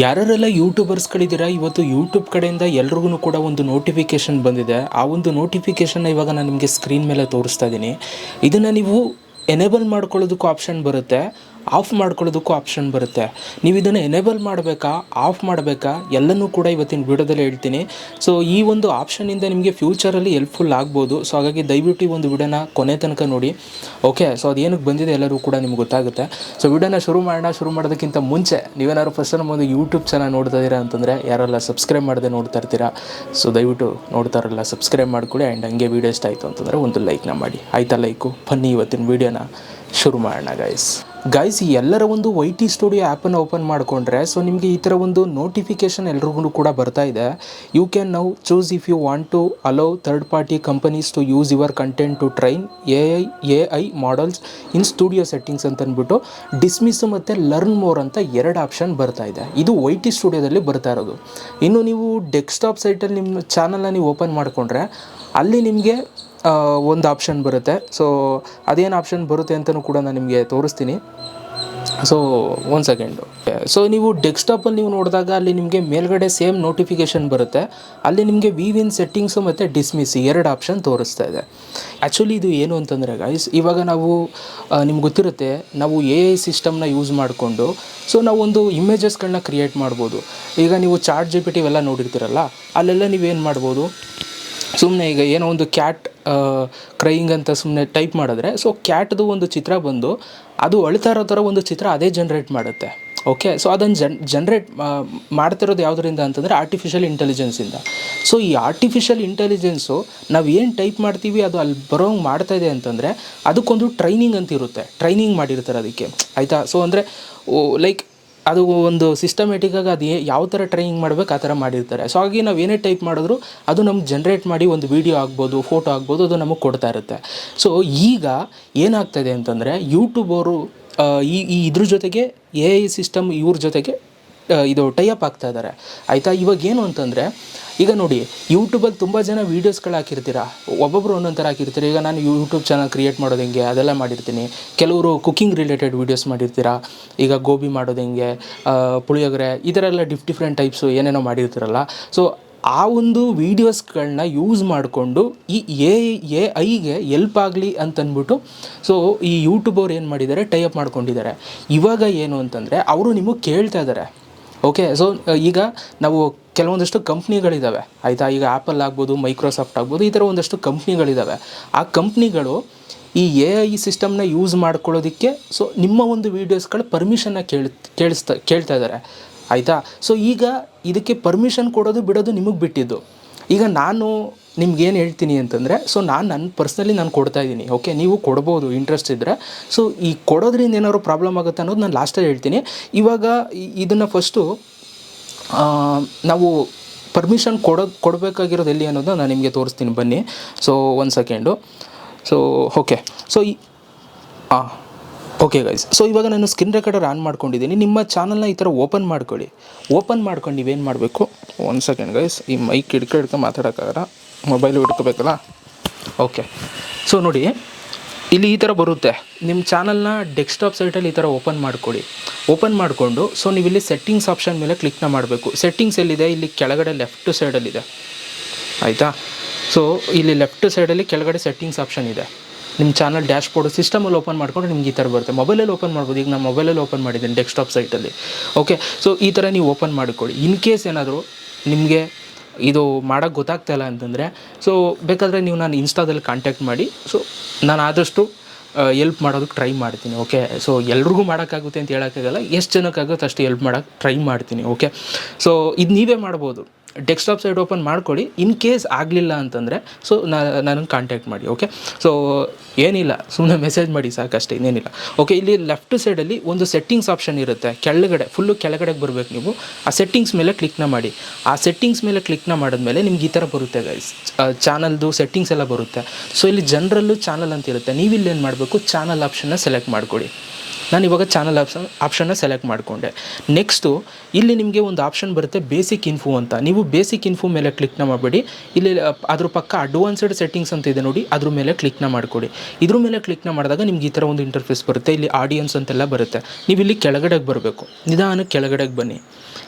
ಯಾರೆಲ್ಲ ಯೂಟ್ಯೂಬರ್ಸ್ಗಳಿದ್ದೀರಾ, ಇವತ್ತು ಯೂಟ್ಯೂಬ್ ಕಡೆಯಿಂದ ಎಲ್ರಿಗೂ ಕೂಡ ಒಂದು ನೋಟಿಫಿಕೇಷನ್ ಬಂದಿದೆ. ಆ ಒಂದು ನೋಟಿಫಿಕೇಷನ್ನ ಇವಾಗ ನಾನು ನಿಮಗೆ ಸ್ಕ್ರೀನ್ ಮೇಲೆ ತೋರಿಸ್ತಾ ಇದ್ದೀನಿ. ಇದನ್ನು ನೀವು ಎನೇಬಲ್ ಮಾಡ್ಕೊಳ್ಳೋದಕ್ಕೂ ಆಪ್ಷನ್ ಬರುತ್ತೆ, ಆಫ್ ಮಾಡ್ಕೊಳ್ಳೋದಕ್ಕೂ ಆಪ್ಷನ್ ಬರುತ್ತೆ. ನೀವು ಇದನ್ನು ಎನೇಬಲ್ ಮಾಡಬೇಕಾ, ಆಫ್ ಮಾಡಬೇಕಾ, ಎಲ್ಲನೂ ಕೂಡ ಇವತ್ತಿನ ವಿಡಿಯೋದಲ್ಲಿ ಹೇಳ್ತೀನಿ. ಸೊ ಈ ಒಂದು ಆಪ್ಷನಿಂದ ನಿಮಗೆ ಫ್ಯೂಚರಲ್ಲಿ ಹೆಲ್ಪ್ಫುಲ್ ಆಗ್ಬೋದು. ಸೊ ಹಾಗಾಗಿ ದಯವಿಟ್ಟು ಈ ಒಂದು ವಿಡಿಯೋನ ಕೊನೆ ತನಕ ನೋಡಿ. ಓಕೆ, ಸೊ ಅದೇನಕ್ಕೆ ಬಂದಿದೆ ಎಲ್ಲರೂ ಕೂಡ ನಿಮ್ಗೆ ಗೊತ್ತಾಗುತ್ತೆ. ಸೊ ವಿಡಿಯೋನ ಶುರು ಮಾಡೋದಕ್ಕಿಂತ ಮುಂಚೆ ನೀವೇನಾದ್ರು ಫಸ್ಟ್ ನಮ್ಮ ಒಂದು ಯೂಟ್ಯೂಬ್ ಚಾನಲ್ ನೋಡ್ತಾ ಇದ್ದೀರಾ ಅಂತಂದರೆ, ಯಾರೆಲ್ಲ ಸಬ್ಸ್ಕ್ರೈಬ್ ಮಾಡದೆ ನೋಡ್ತಾ ಇರ್ತೀರಾ, ಸೊ ದಯವಿಟ್ಟು ನೋಡ್ತಾರಲ್ಲ ಸಬ್ಸ್ಕ್ರೈಬ್ ಮಾಡ್ಕೊಳ್ಳಿ. ಆ್ಯಂಡ್ ಹಂಗೆ ವೀಡಿಯೋ ಇಷ್ಟ ಆಯಿತು ಅಂತಂದರೆ ಒಂದು ಲೈಕ್ನ ಮಾಡಿ. ಆಯಿತಾ ಲೈಕು? ಬನ್ನಿ ಇವತ್ತಿನ ವೀಡಿಯೋನ ಶುರು ಮಾಡೋಣ ಗೈಸ್. ಈ ಎಲ್ಲರ ಒಂದು YT ಸ್ಟುಡಿಯೋ ಆ್ಯಪನ್ನು ಓಪನ್ ಮಾಡಿಕೊಂಡ್ರೆ ಸೊ ನಿಮಗೆ ಈ ಥರ ಒಂದು ನೋಟಿಫಿಕೇಷನ್ ಎಲ್ರಿಗೂ ಕೂಡ ಬರ್ತಾ ಇದೆ. You can now choose if you want to allow third party companies to use your content to train A I models in studio settings ಅಂತ ಅಂದ್ಬಿಟ್ಟು ಡಿಸ್ಮಿಸ್ ಮತ್ತು ಲರ್ನ್ ಮೋರ್ ಅಂತ ಎರಡು ಆಪ್ಷನ್ ಬರ್ತಾ ಇದೆ. ಇದು YT ಸ್ಟುಡಿಯೋದಲ್ಲಿ ಬರ್ತಾ ಇರೋದು. ಇನ್ನು ನೀವು ಡೆಸ್ಕ್ಟಾಪ್ ಸೈಟಲ್ಲಿ ನಿಮ್ಮ ಚಾನಲ್ನ ನೀವು ಓಪನ್ ಮಾಡಿಕೊಂಡ್ರೆ ಅಲ್ಲಿ ನಿಮಗೆ ಒಂದು ಆಪ್ಷನ್ ಬರುತ್ತೆ. ಸೊ ಅದೇನು ಆಪ್ಷನ್ ಬರುತ್ತೆ ಅಂತಲೂ ಕೂಡ ನಾನು ನಿಮಗೆ ತೋರಿಸ್ತೀನಿ. ಸೊ ಒಂದು ಸೆಕೆಂಡು. ಸೊ ನೀವು ಡೆಸ್ಕ್ಟಾಪಲ್ಲಿ ನೀವು ನೋಡಿದಾಗ ಅಲ್ಲಿ ನಿಮಗೆ ಮೇಲ್ಗಡೆ ಸೇಮ್ ನೋಟಿಫಿಕೇಷನ್ ಬರುತ್ತೆ. ಅಲ್ಲಿ ನಿಮಗೆ ವಿನ್ ಸೆಟ್ಟಿಂಗ್ಸು ಮತ್ತು ಡಿಸ್ಮಿಸ್ ಎರಡು ಆಪ್ಷನ್ ತೋರಿಸ್ತಾ ಇದೆ. ಆ್ಯಕ್ಚುಲಿ ಇದು ಏನು ಅಂತಂದರೆ ಗೈಸ್, ಇವಾಗ ನಾವು ನಿಮ್ಗೆ ಗೊತ್ತಿರುತ್ತೆ, ನಾವು AI ಸಿಸ್ಟಮ್ನ ಯೂಸ್ ಮಾಡಿಕೊಂಡು ಸೊ ನಾವು ಒಂದು ಇಮೇಜಸ್ಗಳನ್ನ ಕ್ರಿಯೇಟ್ ಮಾಡ್ಬೋದು. ಈಗ ನೀವು ChatGPT ಇವೆಲ್ಲ ನೋಡಿರ್ತೀರಲ್ಲ, ಅಲ್ಲೆಲ್ಲ ನೀವೇನು ಮಾಡ್ಬೋದು, ಸುಮ್ಮನೆ ಈಗ ಏನೋ ಒಂದು ಕ್ಯಾಟ್ ಕ್ರೈಯಿಂಗ್ ಅಂತ ಸುಮ್ಮನೆ ಟೈಪ್ ಮಾಡಿದ್ರೆ ಸೊ ಕ್ಯಾಟ್ದು ಒಂದು ಚಿತ್ರ ಬಂದು ಅದು ಅಳ್ತಾ ಇರೋ ಥರ ಒಂದು ಚಿತ್ರ ಅದೇ ಜನ್ರೇಟ್ ಮಾಡುತ್ತೆ. ಓಕೆ, ಸೊ ಅದನ್ನು ಜನ್ರೇಟ್ ಮಾಡ್ತಿರೋದು ಯಾವುದರಿಂದ ಅಂತಂದರೆ ಆರ್ಟಿಫಿಷಿಯಲ್ ಇಂಟೆಲಿಜೆನ್ಸಿಂದ. ಸೊ ಈ ಆರ್ಟಿಫಿಷಿಯಲ್ ಇಂಟೆಲಿಜೆನ್ಸು ನಾವು ಏನು ಟೈಪ್ ಮಾಡ್ತೀವಿ ಅದು ಅಲ್ಲಿ ಬರೋಂಗೆ ಮಾಡ್ತಾಯಿದೆ ಅಂತಂದರೆ ಅದಕ್ಕೊಂದು ಟ್ರೈನಿಂಗ್ ಅಂತ ಇರುತ್ತೆ, ಟ್ರೈನಿಂಗ್ ಮಾಡಿರ್ತಾರೆ ಅದಕ್ಕೆ. ಆಯಿತಾ? ಸೊ ಅಂದರೆ ಲೈಕ್ ಅದು ಒಂದು ಸಿಸ್ಟಮೆಟಿಕ್ಕಾಗಿ ಅದು ಯಾವ ಥರ ಟ್ರೈನಿಂಗ್ ಮಾಡಬೇಕು ಆ ಥರ ಮಾಡಿರ್ತಾರೆ. ಸೊ ಹಾಗಾಗಿ ನಾವು ಏನೇ ಟೈಪ್ ಮಾಡಿದ್ರು ಅದು ನಮ್ಗೆ ಜನ್ರೇಟ್ ಮಾಡಿ ಒಂದು ವೀಡಿಯೋ ಆಗ್ಬೋದು, ಫೋಟೋ ಆಗ್ಬೋದು, ಅದು ನಮಗೆ ಕೊಡ್ತಾ ಇರುತ್ತೆ. ಸೊ ಈಗ ಏನಾಗ್ತಾಯಿದೆ ಅಂತಂದರೆ ಯೂಟ್ಯೂಬ್ ಅವರು ಇದ್ರ ಜೊತೆಗೆ AI ಸಿಸ್ಟಮ್ ಇವ್ರ ಜೊತೆಗೆ ಇದು ಟೈಅಪ್ ಆಗ್ತಾ ಇದ್ದಾರೆ. ಆಯಿತಾ? ಇವಾಗ ಏನು ಅಂತಂದರೆ, ಈಗ ನೋಡಿ ಯೂಟ್ಯೂಬಲ್ಲಿ ತುಂಬ ಜನ ವೀಡಿಯೋಸ್ಗಳು ಹಾಕಿರ್ತೀರಾ, ಒಬ್ಬೊಬ್ಬರು ಒಂದೊಂದು ಥರ ಹಾಕಿರ್ತೀರ. ಈಗ ನಾನು ಯೂಟ್ಯೂಬ್ ಚಾನಲ್ ಕ್ರಿಯೇಟ್ ಮಾಡೋದು ಹೆಂಗೆ ಅದೆಲ್ಲ ಮಾಡಿರ್ತೀನಿ. ಕೆಲವರು ಕುಕ್ಕಿಂಗ್ ರಿಲೇಟೆಡ್ ವೀಡಿಯೋಸ್ ಮಾಡಿರ್ತೀರಾ, ಈಗ ಗೋಬಿ ಮಾಡೋದು ಹೆಂಗೆ, ಪುಳಿಯೋಗರೆ, ಈ ಥರ ಎಲ್ಲ ಡಿಫ್ರೆಂಟ್ ಟೈಪ್ಸು ಏನೇನೋ ಮಾಡಿರ್ತೀರಲ್ಲ. ಸೊ ಆ ಒಂದು ವೀಡಿಯೋಸ್ಗಳನ್ನ ಯೂಸ್ ಮಾಡಿಕೊಂಡು ಈ AI ಎಲ್ಪ್ ಆಗಲಿ ಅಂತಂದ್ಬಿಟ್ಟು ಸೊ ಈ ಯೂಟ್ಯೂಬ್ ಅವ್ರು ಏನು ಮಾಡಿದ್ದಾರೆ, ಟೈಅಪ್ ಮಾಡ್ಕೊಂಡಿದ್ದಾರೆ. ಇವಾಗ ಏನು ಅಂತಂದರೆ ಅವರು ನಿಮಗೆ ಕೇಳ್ತಾ ಇದ್ದಾರೆ. ಓಕೆ, ಸೊ ಈಗ ನಾವು ಕೆಲವೊಂದಷ್ಟು ಕಂಪ್ನಿಗಳಿದ್ದಾವೆ. ಆಯಿತಾ? ಈಗ ಆ್ಯಪಲ್ ಆಗ್ಬೋದು, ಮೈಕ್ರೋಸಾಫ್ಟ್ ಆಗ್ಬೋದು, ಈ ಥರ ಒಂದಷ್ಟು ಕಂಪ್ನಿಗಳಿದ್ದಾವೆ. ಆ ಕಂಪ್ನಿಗಳು ಈ AI ಸಿಸ್ಟಮ್ನ ಯೂಸ್ ಮಾಡ್ಕೊಳ್ಳೋದಕ್ಕೆ ಸೊ ನಿಮ್ಮ ಒಂದು ವೀಡಿಯೋಸ್ಗಳ ಪರ್ಮಿಷನ್ನ ಕೇಳ್ತಾ ಇದ್ದಾರೆ. ಆಯಿತಾ? ಸೊ ಈಗ ಇದಕ್ಕೆ ಪರ್ಮಿಷನ್ ಕೊಡೋದು ಬಿಡೋದು ನಿಮಗೆ ಬಿಟ್ಟಿದ್ದು. ಈಗ ನಾನು ನಿಮ್ಗೇನು ಹೇಳ್ತೀನಿ ಅಂತಂದರೆ, ಸೊ ನನ್ನ ಪರ್ಸ್ನಲಿ ನಾನು ಕೊಡ್ತಾಯಿದ್ದೀನಿ. ಓಕೆ, ನೀವು ಕೊಡ್ಬೋದು ಇಂಟ್ರೆಸ್ಟ್ ಇದ್ದರೆ. ಸೊ ಈ ಕೊಡೋದ್ರಿಂದ ಏನಾದ್ರು ಪ್ರಾಬ್ಲಮ್ ಆಗುತ್ತೆ ಅನ್ನೋದು ನಾನು ಲಾಸ್ಟಲ್ಲಿ ಹೇಳ್ತೀನಿ. ಇವಾಗ ಇದನ್ನು ಫಸ್ಟು ನಾವು ಪರ್ಮಿಷನ್ ಕೊಡಬೇಕಾಗಿರೋದು ಎಲ್ಲಿ ಅನ್ನೋದು ನಾನು ನಿಮಗೆ ತೋರಿಸ್ತೀನಿ, ಬನ್ನಿ. ಸೊ ಒಂದು second. So okay, so okay guys, so ಇವಾಗ ನಾನು ಸ್ಕ್ರೀನ್ ರೆಕಾರ್ಡರ್ ಆನ್ ಮಾಡ್ಕೊಂಡಿದ್ದೀನಿ. ನಿಮ್ಮ ಚಾನಲ್ನ ಈ ಥರ ಓಪನ್ ಮಾಡ್ಕೊಳ್ಳಿ. ಓಪನ್ ಮಾಡ್ಕೊಂಡು ನೀವೇನು ಮಾಡಬೇಕು, ಒಂದು ಸೆಕೆಂಡ್ ಗೈಸ್, ಈ ಮೈಕ್ ಹಿಡ್ಕೊಂಡು ಮಾತಾಡೋಕ್ಕಾಗಲ್ಲ, ಮೊಬೈಲು ಹಿಡ್ಕೋಬೇಕಲ್ಲ. ಓಕೆ, ಸೊ ನೋಡಿ ಇಲ್ಲಿ ಈ ಥರ ಬರುತ್ತೆ. ನಿಮ್ಮ ಚಾನಲ್ನ ಡೆಸ್ಕ್ಟಾಪ್ ಸೈಟಲ್ಲಿ ಈ ಥರ ಓಪನ್ ಮಾಡ್ಕೊಳ್ಳಿ. ಓಪನ್ ಮಾಡಿಕೊಂಡು ಸೊ ನೀವು ಇಲ್ಲಿ ಸೆಟ್ಟಿಂಗ್ಸ್ ಆಪ್ಷನ್ ಮೇಲೆ ಕ್ಲಿಕ್ನ ಮಾಡಬೇಕು. ಸೆಟ್ಟಿಂಗ್ಸ್ ಎಲ್ಲಿದೆ, ಇಲ್ಲಿ ಕೆಳಗಡೆ ಲೆಫ್ಟ್ ಸೈಡಲ್ಲಿದೆ. ಆಯಿತಾ? ಸೊ ಇಲ್ಲಿ ಲೆಫ್ಟ್ ಸೈಡಲ್ಲಿ ಕೆಳಗಡೆ ಸೆಟ್ಟಿಂಗ್ಸ್ ಆಪ್ಷನ್ ಇದೆ. ನಿಮ್ಮ ಚಾನಲ್ ಡ್ಯಾಶ್ಬೋರ್ಡು ಸಿಸ್ಟಮಲ್ಲಿ ಓಪನ್ ಮಾಡಿಕೊಂಡು ನಿಮ್ಗೆ ಈ ಥರ ಬರುತ್ತೆ. ಮೊಬೈಲಲ್ಲಿ ಓಪನ್ ಮಾಡ್ಬೋದು. ಈಗ ನಾನು ಮೊಬೈಲಲ್ಲಿ ಓಪನ್ ಮಾಡಿದ್ದೀನಿ ಡೆಸ್ಕ್ಟಾಪ್ ಸೈಟಲ್ಲಿ. ಓಕೆ, ಸೊ ಈ ಥರ ನೀವು ಓಪನ್ ಮಾಡಿಕೊಳ್ಳಿ. ಇನ್ ಕೇಸ್ ಏನಾದರೂ ನಿಮಗೆ ಇದು ಮಾಡೋಕ್ಕೆ ಗೊತ್ತಾಗ್ತಾಯಿಲ್ಲ ಅಂತಂದರೆ ಸೊ ಬೇಕಾದರೆ ನೀವು ನಾನು ಇನ್ಸ್ಟಾದಲ್ಲಿ ಕಾಂಟ್ಯಾಕ್ಟ್ ಮಾಡಿ. ಸೊ ನಾನು ಆದಷ್ಟು ಎಲ್ಪ್ ಮಾಡೋದಕ್ಕೆ ಟ್ರೈ ಮಾಡ್ತೀನಿ. ಓಕೆ, ಸೊ ಎಲ್ರಿಗೂ ಮಾಡೋಕ್ಕಾಗುತ್ತೆ ಅಂತ ಹೇಳೋಕ್ಕಾಗಲ್ಲ, ಎಷ್ಟು ಜನಕ್ಕಾಗುತ್ತೆ ಅಷ್ಟು ಎಲ್ಪ್ ಮಾಡೋಕ್ಕೆ ಟ್ರೈ ಮಾಡ್ತೀನಿ. ಓಕೆ, ಸೊ ಇದು ನೀವೇ ಮಾಡ್ಬೋದು. ಡೆಸ್ಕ್ಟಾಪ್ ಸೈಡ್ ಓಪನ್ ಮಾಡ್ಕೊಳ್ಳಿ. ಇನ್ ಕೇಸ್ ಆಗಲಿಲ್ಲ ಅಂತಂದರೆ ಸೊ ನನಗೆ ಕಾಂಟ್ಯಾಕ್ಟ್ ಮಾಡಿ. ಓಕೆ, ಸೊ ಏನಿಲ್ಲ, ಸುಮ್ಮನೆ ಮೆಸೇಜ್ ಮಾಡಿ ಸಾಕಷ್ಟೇ, ಇನ್ನೇನಿಲ್ಲ. ಓಕೆ, ಇಲ್ಲಿ ಲೆಫ್ಟ್ ಸೈಡಲ್ಲಿ ಒಂದು ಸೆಟ್ಟಿಂಗ್ಸ್ ಆಪ್ಷನ್ ಇರುತ್ತೆ. ಕೆಳಗಡೆ ಫುಲ್ಲು ಕೆಳಗಡೆಗೆ ಬರಬೇಕು ನೀವು. ಆ ಸೆಟ್ಟಿಂಗ್ಸ್ ಮೇಲೆ ಕ್ಲಿಕ್ನ ಮಾಡಿ. ಆ ಸೆಟ್ಟಿಂಗ್ಸ್ ಮೇಲೆ ಕ್ಲಿಕ್ನ ಮಾಡಿದ್ಮೇಲೆ ನಿಮ್ಗೆ ಈ ಥರ ಬರುತ್ತೆ ಗೈಸ್, ಚಾನಲ್ದು ಸೆಟ್ಟಿಂಗ್ಸ್ ಎಲ್ಲ ಬರುತ್ತೆ. ಸೊ ಇಲ್ಲಿ ಜನರಲ್ಲು ಚಾನಲ್ ಅಂತ ಇರುತ್ತೆ. ನೀವು ಇಲ್ಲಿ ಏನು ಮಾಡಬೇಕು, ಚಾನಲ್ ಆಪ್ಷನ್ನ ಸೆಲೆಕ್ಟ್ ಮಾಡ್ಕೊಳ್ಳಿ. ನಾನು ಇವಾಗ ಚಾನಲ್ ಆಪ್ಷನ್ನ ಸೆಲೆಕ್ಟ್ ಮಾಡಿಕೊಂಡೆ. ನೆಕ್ಸ್ಟು ಇಲ್ಲಿ ನಿಮಗೆ ಒಂದು ಆಪ್ಷನ್ ಬರುತ್ತೆ ಬೇಸಿಕ್ ಇನ್ಫೋ ಅಂತ. ನೀವು ಬೇಸಿಕ್ ಇನ್ಫೋ ಮೇಲೆ ಕ್ಲಿಕ್ನ ಮಾಡಬೇಡಿ. ಇಲ್ಲಿ ಅದ್ರ ಪಕ್ಕ ಅಡ್ವಾನ್ಸ್ಡ್ ಸೆಟ್ಟಿಂಗ್ಸ್ ಅಂತ ಇದೆ ನೋಡಿ, ಅದ್ರ ಮೇಲೆ ಕ್ಲಿಕ್ನ ಮಾಡಿಕೊಡಿ. ಇದ್ರ ಮೇಲೆ ಕ್ಲಿಕ್ನ ಮಾಡಿದಾಗ ನಿಮ್ಗೆ ಈ ಥರ ಒಂದು ಇಂಟರ್ಫೇಸ್ ಬರುತ್ತೆ. ಇಲ್ಲಿ ಆಡಿಯನ್ಸ್ ಅಂತೆಲ್ಲ ಬರುತ್ತೆ. ನೀವು ಇಲ್ಲಿ ಕೆಳಗಡೆಗೆ ಬರಬೇಕು. ನಿಧಾನಕ್ಕೆ ಕೆಳಗಡೆಗೆ ಬನ್ನಿ.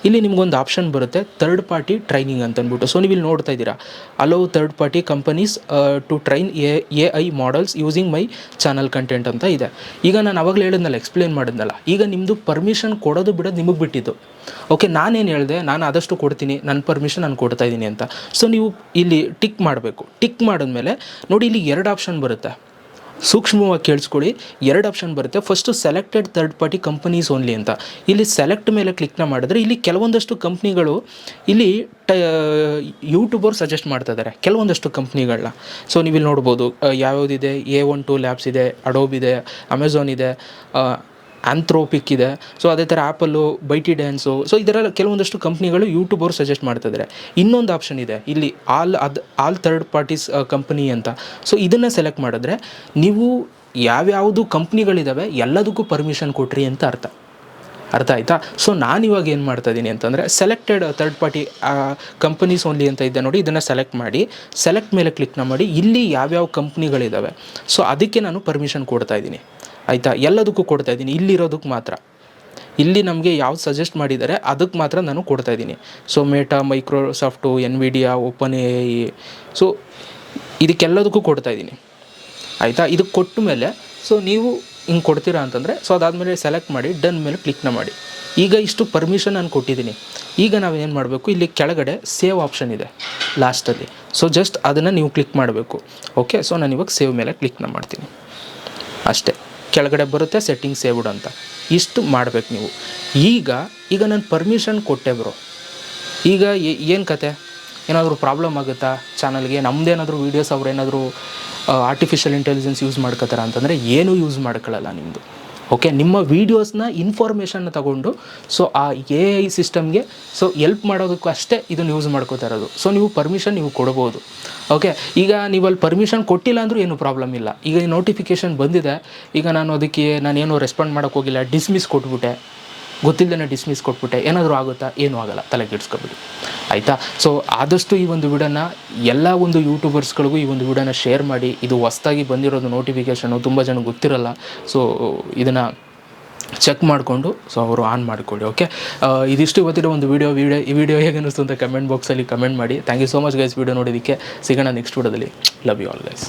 ಇಲ್ಲಿ ನಿಮಗೊಂದು ಆಪ್ಷನ್ ಬರುತ್ತೆ ಥರ್ಡ್ ಪಾರ್ಟಿ ಟ್ರೈನಿಂಗ್ ಅಂತ ಅಂದ್ಬಿಟ್ಟು. ಸೊ ನೀವು ಇಲ್ಲಿ ನೋಡ್ತಾ ಇದ್ದೀರಾ, allow third party companies to train A I models using my channel content ಅಂತ ಇದೆ. ಈಗ ನಾನು ಅವಾಗಲೇ ಹೇಳಿದ್ನಲ್ಲ, ಎಕ್ಸ್ಪ್ಲೇನ್ ಮಾಡಿದ್ನಲ್ಲ, ಈಗ ನಿಮ್ಮದು ಪರ್ಮಿಷನ್ ಕೊಡೋದು ಬಿಡೋದು ನಿಮಗೆ ಬಿಟ್ಟಿದ್ದು. ಓಕೆ, ನಾನೇನು ಹೇಳಿದೆ, ನಾನು ಆದಷ್ಟು ಕೊಡ್ತೀನಿ, ನನ್ನ ಪರ್ಮಿಷನ್ ನಾನು ಕೊಡ್ತಾ ಇದ್ದೀನಿ ಅಂತ. ಸೊ ನೀವು ಇಲ್ಲಿ ಟಿಕ್ ಮಾಡಬೇಕು. ಟಿಕ್ ಮಾಡಿದ್ಮೇಲೆ ನೋಡಿ, ಇಲ್ಲಿ 2 ಆಪ್ಷನ್ ಬರುತ್ತೆ. ಸೂಕ್ಷ್ಮವಾಗಿ ಕೇಳಿಸ್ಕೊಳ್ಳಿ, 2 ಆಪ್ಷನ್ ಬರುತ್ತೆ. First selected third party companies only ಅಂತ. ಇಲ್ಲಿ ಸೆಲೆಕ್ಟ್ ಮೇಲೆ ಕ್ಲಿಕ್ನ ಮಾಡಿದ್ರೆ ಇಲ್ಲಿ ಕೆಲವೊಂದಷ್ಟು ಕಂಪ್ನಿಗಳು ಇಲ್ಲಿ ಯೂಟ್ಯೂಬರ್ ಸಜೆಸ್ಟ್ ಮಾಡ್ತಾ ಇದ್ದಾರೆ ಕೆಲವೊಂದಷ್ಟು ಕಂಪ್ನಿಗಳನ್ನ. ಸೊ ನೀವು ಇಲ್ಲಿ ನೋಡ್ಬೋದು ಯಾವ್ಯಾವುದಿದೆ, A12 ಲ್ಯಾಬ್ಸ್ ಇದೆ, ಅಡೋಬ್ ಇದೆ, ಅಮೆಝಾನ್ ಇದೆ, ಆಂಥ್ರೋಪಿಕ್ ಇದೆ. ಸೊ ಅದೇ ಥರ ಆ್ಯಪಲ್ಲು, ಬೈಟಿ ಡ್ಯಾನ್ಸು. ಸೊ ಇದರ ಕೆಲವೊಂದಷ್ಟು ಕಂಪ್ನಿಗಳು ಯೂಟ್ಯೂಬರ್ ಸಜೆಸ್ಟ್ ಮಾಡ್ತಿದ್ದಾರೆ. ಇನ್ನೊಂದು ಆಪ್ಷನ್ ಇದೆ ಇಲ್ಲಿ, ಆಲ್ ಥರ್ಡ್ ಪಾರ್ಟೀಸ್ ಕಂಪನಿ ಅಂತ. ಸೊ ಇದನ್ನು ಸೆಲೆಕ್ಟ್ ಮಾಡಿದ್ರೆ ನೀವು ಯಾವ್ಯಾವುದು ಕಂಪ್ನಿಗಳಿದ್ದಾವೆ ಎಲ್ಲದಕ್ಕೂ ಪರ್ಮಿಷನ್ ಕೊಟ್ರಿ ಅಂತ ಅರ್ಥ ಆಯಿತಾ? ಸೊ ನಾನಿವಾಗ ಏನು ಮಾಡ್ತಾಯಿದ್ದೀನಿ ಅಂತಂದರೆ, selected third party companies only ಅಂತ ಇದೆ ನೋಡಿ, ಇದನ್ನು ಸೆಲೆಕ್ಟ್ ಮಾಡಿ, ಸೆಲೆಕ್ಟ್ ಮೇಲೆ ಕ್ಲಿಕ್ನ ಮಾಡಿ, ಇಲ್ಲಿ ಯಾವ್ಯಾವ ಕಂಪ್ನಿಗಳಿದ್ದಾವೆ ಸೊ ಅದಕ್ಕೆ ನಾನು ಪರ್ಮಿಷನ್ ಕೊಡ್ತಾಯಿದ್ದೀನಿ. ಆಯಿತಾ? ಎಲ್ಲದಕ್ಕೂ ಕೊಡ್ತಾಯಿದ್ದೀನಿ, ಇಲ್ಲಿರೋದಕ್ಕೆ ಮಾತ್ರ. ಇಲ್ಲಿ ನಮಗೆ ಯಾವ್ದು ಸಜೆಸ್ಟ್ ಮಾಡಿದ್ದಾರೆ ಅದಕ್ಕೆ ಮಾತ್ರ ನಾನು ಕೊಡ್ತಾಯಿದ್ದೀನಿ. So Meta, Microsoft, Nvidia, OpenAI, so ಇದಕ್ಕೆಲ್ಲದಕ್ಕೂ ಕೊಡ್ತಾಯಿದ್ದೀನಿ. ಆಯಿತಾ? ಇದಕ್ಕೆ ಕೊಟ್ಟ ಮೇಲೆ ಸೊ ನೀವು ಹಿಂಗೆ ಕೊಡ್ತೀರಾ ಅಂತಂದರೆ, ಸೊ ಅದಾದಮೇಲೆ ಸೆಲೆಕ್ಟ್ ಮಾಡಿ, ಡನ್ ಮೇಲೆ ಕ್ಲಿಕ್ನ ಮಾಡಿ. ಈಗ ಇಷ್ಟು ಪರ್ಮಿಷನ್ ನಾನು ಕೊಟ್ಟಿದ್ದೀನಿ. ಈಗ ನಾವೇನು ಮಾಡಬೇಕು, ಇಲ್ಲಿ ಕೆಳಗಡೆ ಸೇವ್ ಆಪ್ಷನ್ ಇದೆ ಲಾಸ್ಟಲ್ಲಿ. ಸೊ ಜಸ್ಟ್ ಅದನ್ನು ನೀವು ಕ್ಲಿಕ್ ಮಾಡಬೇಕು. ಓಕೆ, ಸೊ ನಾನು ಇವಾಗ ಸೇವ್ ಮೇಲೆ ಕ್ಲಿಕ್ನ ಮಾಡ್ತೀನಿ ಅಷ್ಟೇ. ಕೆಳಗಡೆ ಬರುತ್ತೆ ಸೆಟ್ಟಿಂಗ್ ಸೇವ್ಡ್ ಅಂತ. ಇಷ್ಟು ಮಾಡಬೇಕು ನೀವು. ಈಗ ನಾನು ಪರ್ಮಿಷನ್ ಕೊಟ್ಟೆ ಬ್ರೋ. ಈಗ ಏನು ಕತೆ, ಏನಾದರೂ ಪ್ರಾಬ್ಲಮ್ ಆಗುತ್ತಾ ಚಾನಲ್ಗೆ? ನಮ್ಮದೇನಾದರೂ ವೀಡಿಯೋಸ್ ಅವ್ರೇನಾದರೂ ಆರ್ಟಿಫಿಷಿಯಲ್ ಇಂಟೆಲಿಜೆನ್ಸ್ ಯೂಸ್ ಮಾಡ್ಕೋತಾರ ಅಂತಂದರೆ ಏನೂ ಯೂಸ್ ಮಾಡ್ಕೊಳ್ಳಲ್ಲ ನಿಮ್ಮದು. ಓಕೆ, ನಿಮ್ಮ ವೀಡಿಯೋಸ್ನ ಇನ್ಫಾರ್ಮೇಷನ್ನ ತಗೊಂಡು ಸೊ ಆ AI ಸಿಸ್ಟಮ್ಗೆ ಸೊ ಎಲ್ಪ್ ಮಾಡೋದಕ್ಕೂ ಅಷ್ಟೇ ಇದನ್ನು ಯೂಸ್ ಮಾಡ್ಕೋತಾ ಇರೋದು. ಸೊ ನೀವು ಪರ್ಮಿಷನ್ ನೀವು ಕೊಡ್ಬೋದು. ಓಕೆ, ಈಗ ನೀವು ಅಲ್ಲಿ ಪರ್ಮಿಷನ್ ಕೊಟ್ಟಿಲ್ಲ ಅಂದರೂ ಏನೂ ಪ್ರಾಬ್ಲಮ್ ಇಲ್ಲ. ಈಗ ನೋಟಿಫಿಕೇಷನ್ ಬಂದಿದೆ, ಈಗ ನಾನೇನೋ ರೆಸ್ಪಾಂಡ್ ಮಾಡೋಕ್ಕೆ ಹೋಗಿಲ್ಲ, ಡಿಸ್ಮಿಸ್ ಕೊಟ್ಬಿಟ್ಟೆ, ಗೊತ್ತಿಲ್ಲದೇ ಡಿಸ್ಮಿಸ್ ಕೊಟ್ಬಿಟ್ಟೆ, ಏನಾದರೂ ಆಗುತ್ತಾ? ಏನೂ ಆಗೋಲ್ಲ, ತಲೆಗೆಡ್ಸ್ಕೊಬಿಡಿ. ಆಯಿತಾ? ಸೊ ಆದಷ್ಟು ಈ ಒಂದು ವಿಡಿಯೋನ ಎಲ್ಲ ಒಂದು ಯೂಟ್ಯೂಬರ್ಸ್ಗಳಿಗೂ ಈ ಒಂದು ವಿಡಿಯೋನ ಶೇರ್ ಮಾಡಿ. ಇದು ಹೊಸ್ದಾಗಿ ಬಂದಿರೋದು ನೋಟಿಫಿಕೇಷನು, ತುಂಬ ಜನ ಗೊತ್ತಿರಲ್ಲ. ಸೊ ಇದನ್ನು ಚೆಕ್ ಮಾಡಿಕೊಂಡು ಸೊ ಅವರು ಆನ್ ಮಾಡಿಕೊಳ್ಳಿ. ಓಕೆ, ಇದಿಷ್ಟು ಇವತ್ತಿರೋ ಒಂದು ಈ ವಿಡಿಯೋ ಹೇಗೆ ಅನ್ನಿಸ್ತು ಅಂತ ಕಮೆಂಟ್ ಬಾಕ್ಸಲ್ಲಿ ಕಮೆಂಟ್ ಮಾಡಿ. Thank you so much guys video ನೋಡೋದಕ್ಕೆ. ಸಿಗೋಣ ನೆಕ್ಸ್ಟ್ ವಿಡಿಯೋದಲ್ಲಿ. Love you all guys.